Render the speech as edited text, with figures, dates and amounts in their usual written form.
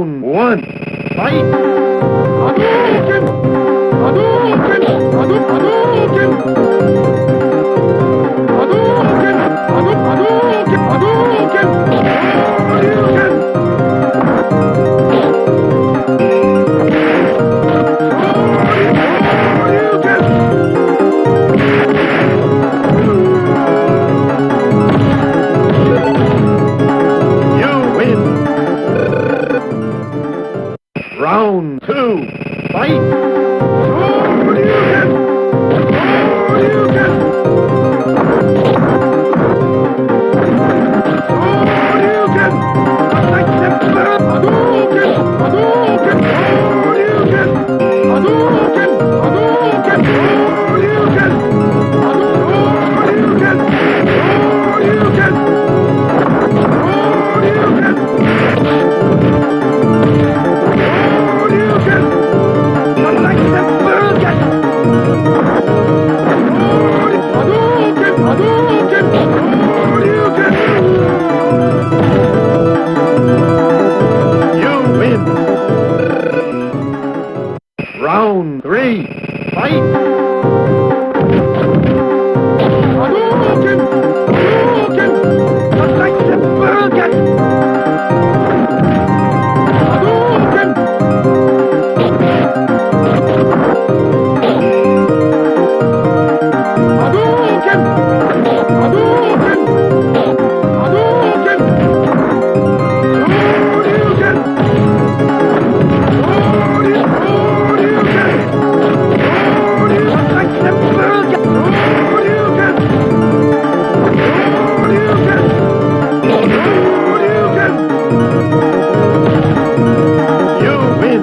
Round one. Fight! Hadouken! Hadouken! Hadouken! Hadouken! Hadouken! Hadouken! Hadouken! Round two, fight! Hadouken! Hadouken! Hadouken! Hadouken! Hadouken! Hadouken! Hadouken! Hadouken! Round three, fight! Hadouken! Hadouken! Just like the Burgen! Hadouken! Hadouken! Hadouken! Hadouken! You win!